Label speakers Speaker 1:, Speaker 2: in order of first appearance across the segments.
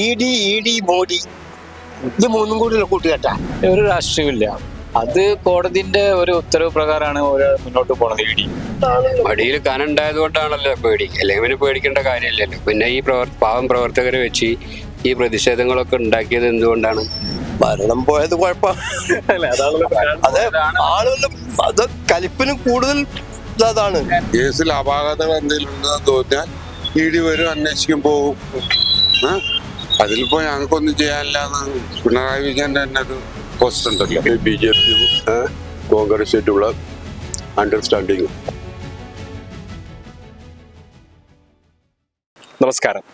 Speaker 1: ED Modi ഇത് മൂന്നും കൂടി കൂട്ടുകെട്ടാ.
Speaker 2: ഒരു രാഷ്ട്രീയമില്ല, അത് കോടതിന്റെ ഒരു ഉത്തരവ് പ്രകാരമാണ് മുന്നോട്ട് പോണത്.
Speaker 3: മടിയിൽ കനുണ്ടായത് കൊണ്ടാണല്ലോ പേടി, അല്ലെങ്കിൽ പിന്നെ പേടിക്കേണ്ട കാര്യമില്ലല്ലോ. പിന്നെ ഈ പാവം പ്രവർത്തകരെ വെച്ച് ഈ പ്രതിഷേധങ്ങളൊക്കെ ഉണ്ടാക്കിയത് എന്തുകൊണ്ടാണ്?
Speaker 1: ഭരണം പോയത് കുഴപ്പമില്ല. അത് കലിപ്പിന് കൂടുതൽ അതാണ്.
Speaker 4: കേസിൽ അപാകതകൾ എന്തെങ്കിലും ഉണ്ടെന്ന് തോന്നിയാൽ ED വരും, അന്വേഷിക്കും, പോകും. അതിലിപ്പോ ഞങ്ങൾക്കൊന്നും ചെയ്യാനില്ലാന്ന് പിണറായി വിജയന്റെ തന്നെ ഒരു പോസ്റ്റ് ഉണ്ടല്ലോ.
Speaker 5: BJP കോൺഗ്രസുമായിട്ടുള്ള അണ്ടർസ്റ്റാൻഡിങ്.
Speaker 6: നമസ്കാരം.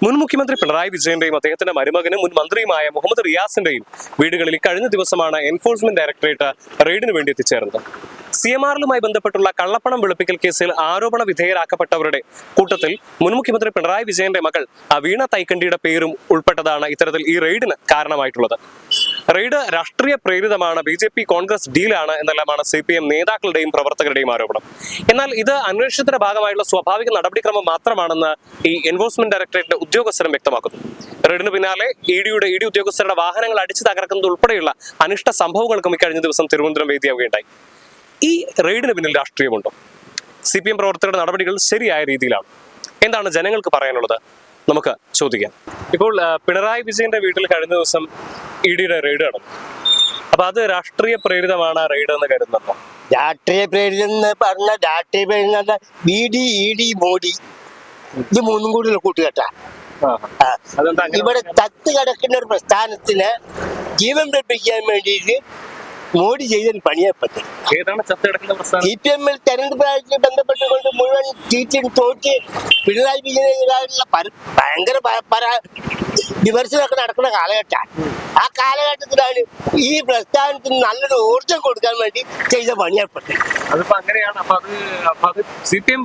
Speaker 6: മുൻ മുഖ്യമന്ത്രി പിണറായി വിജയന്റെയും അദ്ദേഹത്തിന്റെ മരുമകനും മുൻ മന്ത്രിയുമായ മുഹമ്മദ് റിയാസിന്റെയും വീടുകളിൽ കഴിഞ്ഞ ദിവസമാണ് എൻഫോഴ്സ്മെന്റ് ഡയറക്ടറേറ്റ് റെയ്ഡിന് വേണ്ടി എത്തിച്ചേർന്നത്. CMRലുമായി ബന്ധപ്പെട്ടുള്ള കള്ളപ്പണം വെളുപ്പിക്കൽ കേസിൽ ആരോപണ വിധേയരാക്കപ്പെട്ടവരുടെ കൂട്ടത്തിൽ മുൻ മുഖ്യമന്ത്രി പിണറായി വിജയന്റെ മകൾ വീണ തൈക്കണ്ടിയുടെ പേരും ഉൾപ്പെട്ടതാണ് ഇത്തരത്തിൽ ഈ റെയ്ഡിന് കാരണമായിട്ടുള്ളത്. റെയ്ഡ് രാഷ്ട്രീയ പ്രേരിതമാണ്, BJP കോൺഗ്രസ് ഡീലാണ് എന്നെല്ലാമാണ് CPM നേതാക്കളുടെയും പ്രവർത്തകരുടെയും ആരോപണം. എന്നാൽ ഇത് അന്വേഷണത്തിന്റെ ഭാഗമായുള്ള സ്വാഭാവിക നടപടിക്രമം മാത്രമാണെന്ന് ഈ എൻഫോഴ്സ്മെന്റ് ഡയറക്ടറേറ്റ് ഉദ്യോഗസ്ഥരും വ്യക്തമാക്കുന്നു. റെയ്ഡിന് പിന്നാലെ ED ഉദ്യോഗസ്ഥരുടെ വാഹനങ്ങൾ അടിച്ചു തകർക്കുന്നത് ഉൾപ്പെടെയുള്ള അനിഷ്ട സംഭവങ്ങൾക്കും ഇക്കഴിഞ്ഞ ദിവസം തിരുവനന്തപുരം വേദിയാവുകയുണ്ടായി. ഈ റെയ്ഡിന് പിന്നിൽ രാഷ്ട്രീയമുണ്ടോ? CPM പ്രവർത്തകരുടെ നടപടികൾ ശരിയായ രീതിയിലാണ്? എന്താണ് ജനങ്ങൾക്ക് പറയാനുള്ളത്? നമുക്ക് ചോദിക്കാം. ഇപ്പോൾ പിണറായി വിജയന്റെ വീട്ടിൽ കഴിഞ്ഞ ദിവസം EDയുടെ റെയ്ഡ് നടന്നു. അപ്പൊ അത് രാഷ്ട്രീയ പ്രേരിതമാണ് റെയ്ഡ് എന്ന് കരുതുന്നുണ്ടോ?
Speaker 1: രാഷ്ട്രീയ പ്രേരിതം എന്ന് പറഞ്ഞ രാഷ്ട്രീയ പ്രേരിതം ED മോഡി ഇത് മൂന്നും കൂടി കൂട്ടുകെട്ടാ. ഇവിടെ തത്ത് കിടക്കുന്ന ഒരു പ്രസ്ഥാനത്തിന് ജീവൻ ലഭിക്കാൻ വേണ്ടിയിട്ട് മോഡി ചെയ്തൊരു പണിയെപ്പറ്റി. CPM-ൽ തെരഞ്ഞെടുപ്പുമായി ബന്ധപ്പെട്ടുകൊണ്ട് മുഴുവൻ സീറ്റിൽ തോറ്റ് പിണറായി വിജയനെതിരായിട്ടുള്ള ഭയങ്കര വിമർശനമൊക്കെ നടക്കുന്ന കാലഘട്ടമാണ്. ആ കാലഘട്ടത്തിലാണ് ഈ പ്രസ്ഥാനത്തിന് നല്ലൊരു ഊർജം കൊടുക്കാൻ വേണ്ടി ചെയ്ത പണിയെപ്പറ്റി.
Speaker 6: അതിപ്പോ അങ്ങനെയാണ്. CPM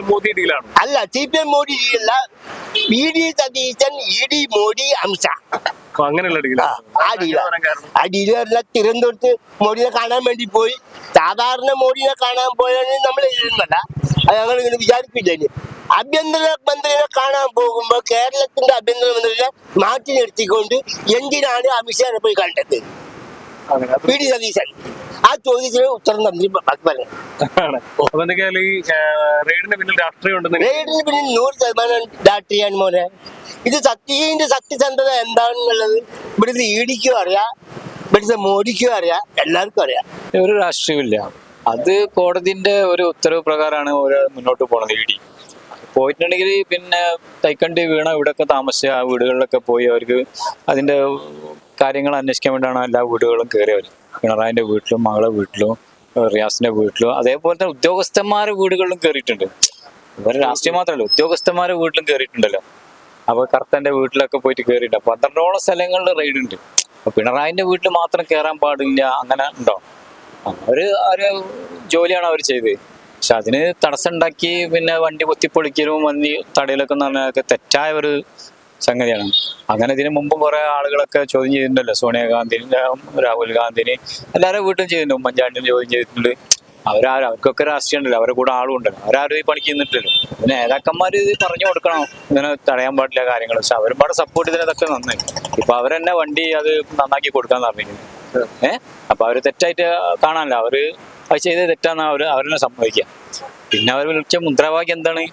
Speaker 6: മോദി ഡീലാണ്
Speaker 1: അല്ല, CPM Modi ഡീലല്ല, VD Satheesan, ED Modi, അംശ,
Speaker 6: അങ്ങനെയുള്ള
Speaker 1: ആ ഡീല് പറഞ്ഞാൽ തിരുവനന്തപുരത്ത് മോഡിനെ കാണാൻ വേണ്ടി പോയി. സാധാരണ മോഡിനെ കാണാൻ പോയാലും നമ്മൾ എഴുതുന്നല്ല, അത് ഞങ്ങൾ ഇങ്ങനെ വിചാരിക്കില്ല. ആഭ്യന്തര മന്ത്രിയെ കാണാൻ പോകുമ്പോ കേരളത്തിന്റെ ആഭ്യന്തര മന്ത്രിയെ മാറ്റി നിർത്തിക്കൊണ്ട് എന്തിനാണ് അമിത്ഷാനെ പോയി കണ്ടത്? VD സതീശൻ ആ ചോദ്യത്തിന് ഉത്തരം തന്നി പറഞ്ഞു.
Speaker 6: റെയ്ഡിന് പിന്നിൽ രാഷ്ട്രീയം ഉണ്ടെന്ന്,
Speaker 1: റെയ്ഡിന് പിന്നിൽ 100% രാഷ്ട്രീയാണ് മോനെ. ഇത് സത്യസന്ധത എന്താണെന്നുള്ളത് ഇവിടുത്തെ EDക്കും അറിയാം, ഇവിടുത്തെ മോഡിക്കും അറിയാം, എല്ലാവർക്കും അറിയാം.
Speaker 2: ഒരു രാഷ്ട്രീയമില്ല, അത് കോടതിന്റെ ഒരു ഉത്തരവ് പ്രകാരമാണ് മുന്നോട്ട് പോണത്. ED പോയിട്ടുണ്ടെങ്കിൽ പിന്നെ തൈക്കണ്ടി വീണ ഇവിടെയൊക്കെ താമസിച്ച ആ വീടുകളിലൊക്കെ പോയി അവർക്ക് അതിന്റെ കാര്യങ്ങൾ അന്വേഷിക്കാൻ വേണ്ടിയാണ് എല്ലാ വീടുകളും കയറിയവർ. പിണറായിന്റെ വീട്ടിലും മകളെ വീട്ടിലും റിയാസിന്റെ വീട്ടിലും അതേപോലെ തന്നെ ഉദ്യോഗസ്ഥന്മാരുടെ വീടുകളിലും കയറിയിട്ടുണ്ട്. ഇവർ രാഷ്ട്രീയം മാത്രമല്ല, ഉദ്യോഗസ്ഥന്മാരുടെ വീട്ടിലും കയറിയിട്ടുണ്ടല്ലോ. അപ്പൊ കർത്തന്റെ വീട്ടിലൊക്കെ പോയിട്ട് കയറിയിട്ട് 12ഓളം സ്ഥലങ്ങളിൽ റെയ്ഡ് ഉണ്ട്. അപ്പൊ പിണറായിന്റെ വീട്ടിൽ മാത്രം കയറാൻ പാടില്ല അങ്ങനെ ഉണ്ടോ? അവര് ജോലിയാണ് അവർ ചെയ്തത്. പക്ഷെ അതിന് തടസ്സം ഉണ്ടാക്കി പിന്നെ വണ്ടി പൊത്തിപ്പൊളിക്കലും വന്നി തടയിലൊക്കെ എന്ന് പറഞ്ഞാൽ തെറ്റായ ഒരു സംഗതിയാണ്. അങ്ങനെ ഇതിനു മുമ്പ് കുറെ ആളുകളൊക്കെ ചോദ്യം ചെയ്തിട്ടുണ്ടല്ലോ. സോണിയാഗാന്ധിനെ, രാഹുൽ ഗാന്ധിനെ, എല്ലാവരും വീട്ടിലും ചെയ്തിട്ടുണ്ട്. ഉമ്മൻചാണ്ടിനെ ചോദ്യം ചെയ്തിട്ടുണ്ട്. അവർക്കൊക്കെ രാഷ്ട്രീയം ഉണ്ടല്ലോ, അവരെ കൂടെ ആളും ഉണ്ടല്ലോ, അവരാരും ഈ പണിക്ക് നിന്നിട്ടില്ലല്ലോ. പിന്നെ നേതാക്കന്മാർ ഇത് പറഞ്ഞു കൊടുക്കണം, ഇങ്ങനെ തടയാൻ പാടില്ല കാര്യങ്ങൾ. പക്ഷെ അവരും പാടെ സപ്പോർട്ട് ചെയ്തതൊക്കെ നന്നായി. ഇപ്പൊ അവരെന്നെ വണ്ടി അത് നന്നാക്കി കൊടുക്കാന്ന് പറഞ്ഞിരിക്കുന്നു. അപ്പൊ അവര് തെറ്റായിട്ട് കാണാനല്ല, അവര് അത് ചെയ്തത് തെറ്റാന്ന് അവരെന്നെ സമ്മതിക്കാം. പിന്നെ അവർ വിളിച്ച മുദ്രാവാക്യം എന്താണ്?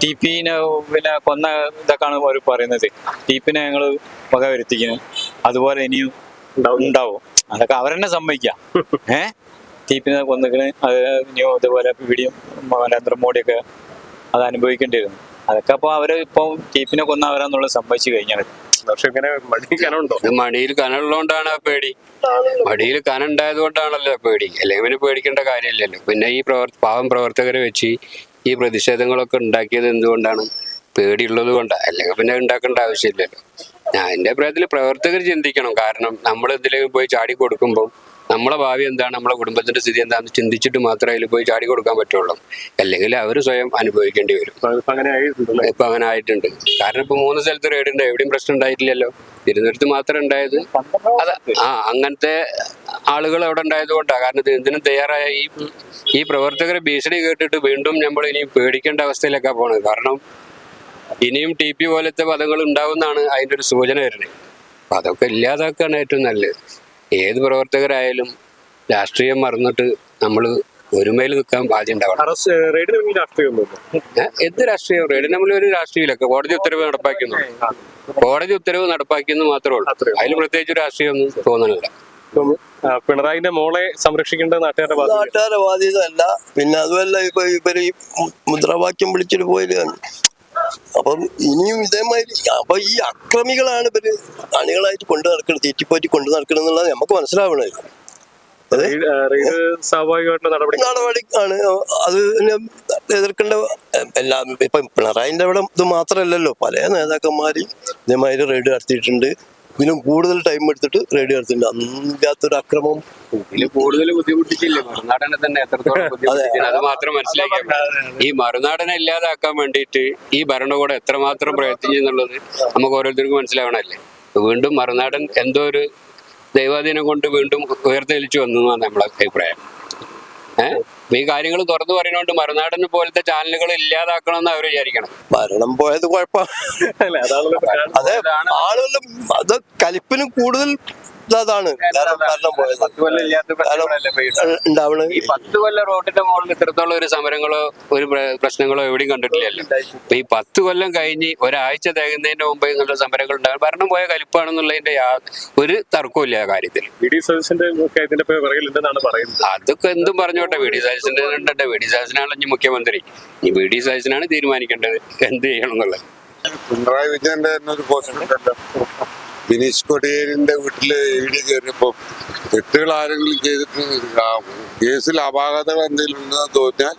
Speaker 2: TPനെ പിന്നെ കൊന്ന ഇതൊക്കെയാണ് അവർ പറയുന്നത്. TPനെ ഞങ്ങൾ വകവരുത്തിക്കുന്നു, അതുപോലെ ഇനിയും ഉണ്ടാവും. അതൊക്കെ അവരെന്നെ സമ്മതിക്കാം. TPനെ കൊന്നിക്കണ്, അത് ഇനിയും ഇതുപോലെ പിടിയും നരേന്ദ്രമോദിയൊക്കെ അത് അനുഭവിക്കേണ്ടി വരും. അതൊക്കെ അപ്പൊ അവര് ഇപ്പൊ TPനെ കൊന്നവരാന്നുള്ളത് സമ്മതിച്ചു കഴിഞ്ഞാൽ.
Speaker 3: മടിയിൽ കനുള്ളതുകൊണ്ടാണ് പേടി. മടിയിൽ കനുണ്ടായത് കൊണ്ടാണല്ലോ പേടി, അല്ലെങ്കിൽ പിന്നെ പേടിക്കേണ്ട കാര്യമില്ലല്ലോ. പിന്നെ ഈ പാവം പ്രവർത്തകരെ വെച്ച് ഈ പ്രതിഷേധങ്ങളൊക്കെ ഉണ്ടാക്കിയത് എന്തുകൊണ്ടാണ്? പേടിയുള്ളത് കൊണ്ടാണ്, അല്ലെങ്കിൽ പിന്നെ ഉണ്ടാക്കേണ്ട ആവശ്യമില്ലല്ലോ. ഞാൻ എൻ്റെ അഭിപ്രായത്തിൽ പ്രവർത്തകർ ചിന്തിക്കണം. കാരണം നമ്മൾ എന്തിലേക്ക് പോയി ചാടി കൊടുക്കുമ്പോൾ നമ്മളെ ഭാവി എന്താണ്, നമ്മളെ കുടുംബത്തിന്റെ സ്ഥിതി എന്താണെന്ന് ചിന്തിച്ചിട്ട് മാത്രമേ അതിൽ പോയി ചാടി കൊടുക്കാൻ പറ്റുള്ളൂ. അല്ലെങ്കിൽ അവർ സ്വയം അനുഭവിക്കേണ്ടി വരും. ഇപ്പൊ അങ്ങനെ ആയിട്ടുണ്ട്. കാരണം ഇപ്പൊ 3 സ്ഥലത്ത് റെയ്ഡ് ഉണ്ട്, എവിടെയും പ്രശ്നം ഉണ്ടായിട്ടില്ലല്ലോ. തിരുവനന്തപുരത്ത് മാത്രം ഉണ്ടായത്. അങ്ങനത്തെ ആളുകൾ അവിടെ ഉണ്ടായത് കൊണ്ടാണ്. കാരണം എന്തിനും തയ്യാറായ ഈ പ്രവർത്തകരെ ഭീഷണി കേട്ടിട്ട് വീണ്ടും നമ്മൾ ഇനി പേടിക്കേണ്ട അവസ്ഥയിലേക്കാണ് പോണത്. കാരണം ഇനിയും ടി പി പോലത്തെ പദങ്ങൾ ഉണ്ടാവുമെന്നാണ് അതിൻ്റെ ഒരു സൂചന വരുന്നത്. അപ്പം അതൊക്കെ ഇല്ലാതാക്കുകയാണ് ഏറ്റവും നല്ലത്. ഏത് പ്രവർത്തകരായാലും രാഷ്ട്രീയം മറന്നിട്ട് നമ്മൾ ഒരുമയിൽ നിൽക്കാൻ ആദ്യം ഉണ്ടാവണം.
Speaker 6: റെയ്ഡിന് പിന്നിൽ രാഷ്ട്രീയമൊന്നുമില്ല.
Speaker 3: എന്ത് രാഷ്ട്രീയം? റെയ്ഡിന് നമ്മൾ ഒരു രാഷ്ട്രീയമില്ല. കോടതി ഉത്തരവ് നടപ്പാക്കുന്നു, കോടതി ഉത്തരവ് നടപ്പാക്കിയെന്ന് മാത്രമേ ഉള്ളൂ. അതിൽ പ്രത്യേകിച്ച് രാഷ്ട്രീയമൊന്നും തോന്നണില്ല.
Speaker 6: പിണറായിന്റെ മോളെ സംരക്ഷിക്കേണ്ടത് നാട്ടുകാരുടെ
Speaker 1: ബാധ്യത അല്ല. പിന്നെ അതുമല്ല, ഇപ്പൊ ഇവര് ഈ മുദ്രാവാക്യം വിളിച്ചിട്ട് പോയതാണ്. അപ്പം ഇനിയും ഇതേമാതിരി അപ്പൊ ഈ അക്രമികളാണ് ഇവര് അണികളായിട്ട് കൊണ്ടു നടക്കുന്നത്, തീറ്റിപ്പോറ്റി കൊണ്ടു നടക്കണം എന്നുള്ളത് നമുക്ക് മനസ്സിലാവണേ.
Speaker 6: സ്വാഭാവികമായിട്ടുള്ള നടപടി
Speaker 1: ആണ്. അത് എതിർക്കേണ്ട എല്ലാം. ഇപ്പൊ പിണറായിന്റെ അവിടെ ഇത് മാത്രമല്ലല്ലോ, പല നേതാക്കന്മാരും ഇതേമാതിരി റെയ്ഡ് നടത്തിയിട്ടുണ്ട്. ഇതിനും കൂടുതൽ ടൈം എടുത്തിട്ട് റെയ്ഡ് നടത്തിയിട്ടുണ്ട്. അന്നില്ലാത്തൊരു അക്രമം
Speaker 3: ഇതിൽ കൂടുതൽ ബുദ്ധിമുട്ടിച്ചില്ലേ മറുനാടനെ തന്നെ എത്രത്തോളം ബുദ്ധിമുട്ടിച്ചില്ല അത് മാത്രം മനസ്സിലാക്കിയാൽ. ഈ മറുനാടനെ ഇല്ലാതാക്കാൻ വേണ്ടിയിട്ട് ഈ ഭരണകൂടം എത്രമാത്രം പ്രയത്നിച്ചെന്നുള്ളത് നമുക്ക് ഓരോരുത്തർക്കും മനസ്സിലാവണല്ലേ. വീണ്ടും മറുനാടൻ എന്തോ ഒരു ദൈവാധീനം കൊണ്ട് വീണ്ടും ഉയർത്തെളിച്ചു വന്നു എന്നാണ് നമ്മളെ അഭിപ്രായം. ഈ കാര്യങ്ങൾ തുറന്നു പറയുന്നതുകൊണ്ട് മറുനാടൻ പോലത്തെ ചാനലുകൾ ഇല്ലാതാക്കണമെന്ന് അവർ വിചാരിക്കണം.
Speaker 1: ഭരണം പോയത് കുഴപ്പമാണ്. അതെ, ആളുകളും അത് കലിപ്പിന് കൂടുതൽ അതാണ് ഭരണം പോയത്. ഉണ്ടാവണത്
Speaker 3: ഈ 10 കൊല്ലം റോഡിന്റെ മുകളിൽ ഇത്രത്തോളം ഒരു സമരങ്ങളോ ഒരു പ്രശ്നങ്ങളോ എവിടെയും കണ്ടിട്ടില്ലല്ലോ. അപ്പൊ ഈ 10 കൊല്ലം കഴിഞ്ഞ് ഒരാഴ്ച തികയുന്നതിന്റെ മുമ്പ് ഇങ്ങനത്തെ സമരങ്ങൾ ഉണ്ടാകും. ഭരണം പോയ കലിപ്പാണെന്നുള്ളതിന്റെ ഒരു തർക്കവും ഇല്ല ആ കാര്യത്തിൽ. അതൊക്കെ എന്തും പറഞ്ഞോട്ടെ. വി ഡി സതീശന്റെ ഉണ്ടട്ടെ. വി ഡി സതീശനാണല്ലോ ഇനി മുഖ്യമന്ത്രി. ഈ വി ഡി സതീശനാണ് തീരുമാനിക്കേണ്ടത് എന്ത് ചെയ്യണം എന്നുള്ളത്.
Speaker 4: പിണറായി വിജയന്റെ തന്നെ ഒരു പോസ്റ്റ് ഉണ്ടല്ലോ, ബിനീഷ് കൊടിയേരിന്റെ വീട്ടില് ഇടി കയറിയപ്പോ തെറ്റുകൾ ആരെങ്കിലും ചെയ്തിട്ട് കേസിൽ അപാകതകൾ എന്തെങ്കിലും ഉണ്ടെന്ന് തോന്നിയാൽ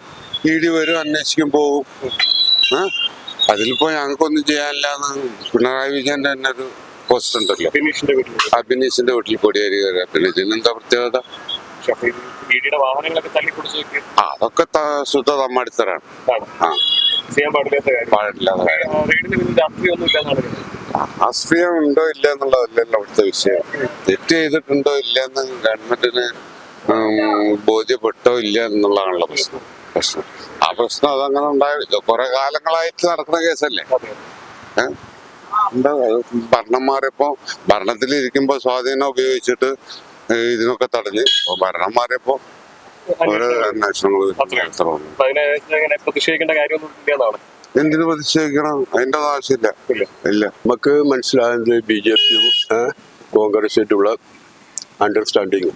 Speaker 4: ഇടി വരും, അന്വേഷിക്കും, പോകും. അതിലിപ്പോ ഞങ്ങൾക്കൊന്നും ചെയ്യാനില്ലാന്ന് പിണറായി വിജയന്റെ തന്നെ ഒരു പോസ്റ്റ് ഉണ്ടല്ലോ, ബിനീഷിന്റെ വീട്ടിൽ കൊടിയേരി കയറിയ. പിന്നെ ഇതിനെന്താ പ്രത്യേകത? അതൊക്കെ ശുദ്ധ തമ്മാടിത്തരാണ്. പാടില്ലാത്ത രാഷ്ട്രീയം ഉണ്ടോ ഇല്ല എന്നുള്ളതല്ലല്ലോ അവിടുത്തെ വിഷയം. തെറ്റ് ചെയ്തിട്ടുണ്ടോ ഇല്ല എന്ന് ഗവൺമെന്റിന് ബോധ്യപ്പെട്ടോ ഇല്ല എന്നുള്ളതാണല്ലോ പ്രശ്നം. ആ പ്രശ്നം അതങ്ങനെ ഉണ്ടായില്ല. കുറെ കാലങ്ങളായിട്ട് നടക്കുന്ന കേസല്ലേ. എന്താ ഭരണം മാറിയപ്പോ ഭരണത്തിലിരിക്കുമ്പോ സ്വാധീനം ഉപയോഗിച്ചിട്ട് ഇതിനൊക്കെ തടഞ്ഞ് ഭരണം മാറിയപ്പോ ഓരോ അന്വേഷണങ്ങൾ. എന്തിനു പ്രതിഷേധിക്കണം? അതിന്റെ ആവശ്യമില്ല. ഇല്ല.
Speaker 5: നമുക്ക് മനസ്സിലാകുന്നത് BJPയും കോൺഗ്രസുമായിട്ടുള്ള അണ്ടർസ്റ്റാൻഡിങ്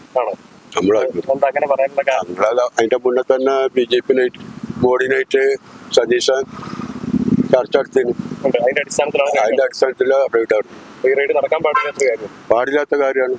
Speaker 5: അതിന്റെ മുന്നേ തന്നെ BJP മോഡിനായിട്ട് സതീശൻ ചർച്ച നടത്തിയിരുന്നു. അതിന്റെ അടിസ്ഥാനത്തിലാണ് പാടില്ലാത്ത കാര്യമാണ്.